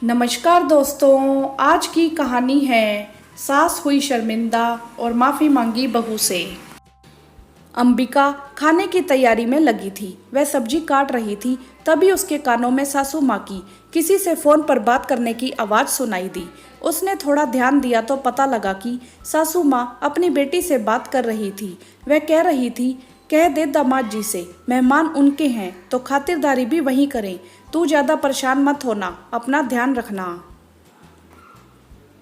नमस्कार दोस्तों, आज की कहानी है सास हुई शर्मिंदा और माफ़ी मांगी बहू से। अंबिका खाने की तैयारी में लगी थी। वह सब्जी काट रही थी, तभी उसके कानों में सासू माँ की किसी से फ़ोन पर बात करने की आवाज़ सुनाई दी। उसने थोड़ा ध्यान दिया तो पता लगा कि सासू माँ अपनी बेटी से बात कर रही थी। वह कह रही थी, कह दे दामाद जी से मेहमान उनके हैं तो खातिरदारी भी वहीं करें। तू ज़्यादा परेशान मत होना, अपना ध्यान रखना।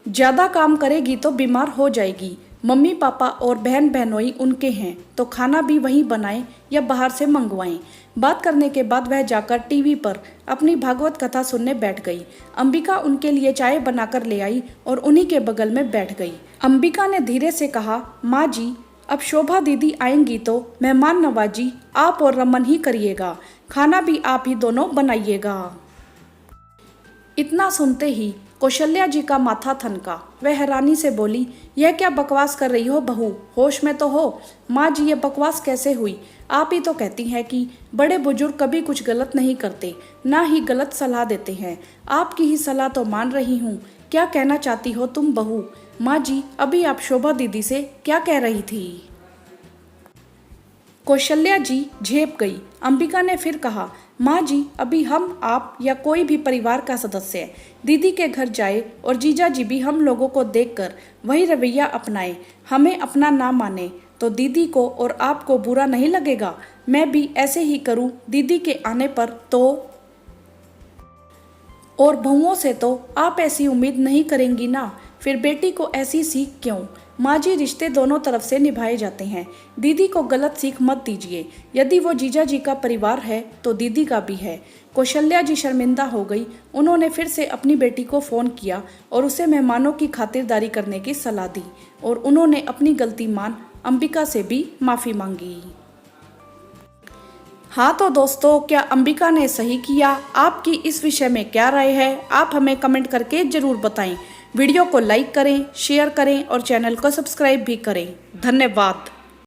ज़्यादा काम करेगी तो बीमार हो जाएगी। मम्मी पापा और बहन बहनोई उनके हैं तो खाना भी वहीं बनाएं या बाहर से मंगवाएं। बात करने के बाद वह जाकर टीवी पर अपनी भागवत कथा सुनने बैठ गई। अंबिका उनके लिए चाय बनाकर ले आई और उन्हीं के बगल में बैठ गई। अंबिका ने धीरे से कहा, माँ जी, अब शोभा दीदी आएंगी तो मेहमान नवाजी आप और रमन ही करिएगा, खाना भी आप ही दोनों बनाइएगा। इतना सुनते ही कौशल्या जी का माथा थनका। वह हैरानी से बोली, यह क्या बकवास कर रही हो बहू, होश में तो हो। माँ जी, ये बकवास कैसे हुई? आप ही तो कहती हैं कि बड़े बुजुर्ग कभी कुछ गलत नहीं करते, ना ही गलत सलाह देते हैं। आपकी ही सलाह तो मान रही हूँ। क्या कहना चाहती हो तुम बहू? माँ जी, अभी आप शोभा दीदी से क्या कह रही थी? कौशल्या जी झेप गई। अंबिका ने फिर कहा, माँ जी, अभी हम, आप या कोई भी परिवार का सदस्य दीदी के घर जाए और जीजा जी भी हम लोगों को देखकर वही रवैया अपनाए, हमें अपना ना माने तो दीदी को और आपको बुरा नहीं लगेगा? मैं भी ऐसे ही करूं दीदी के आने पर तो? और बहुओं से तो आप ऐसी उम्मीद नहीं करेंगी ना, फिर बेटी को ऐसी सीख क्यों? माँ जी, रिश्ते दोनों तरफ से निभाए जाते हैं। दीदी को गलत सीख मत दीजिए। यदि वो जीजा जी का परिवार है तो दीदी का भी है। कौशल्या जी शर्मिंदा हो गई। उन्होंने फिर से अपनी बेटी को फ़ोन किया और उसे मेहमानों की खातिरदारी करने की सलाह दी और उन्होंने अपनी गलती मान अंबिका से भी माफ़ी मांगी। हाँ तो दोस्तों, क्या अंबिका ने सही किया? आपकी इस विषय में क्या राय है? आप हमें कमेंट करके ज़रूर बताएं। वीडियो को लाइक करें, शेयर करें और चैनल को सब्सक्राइब भी करें। धन्यवाद।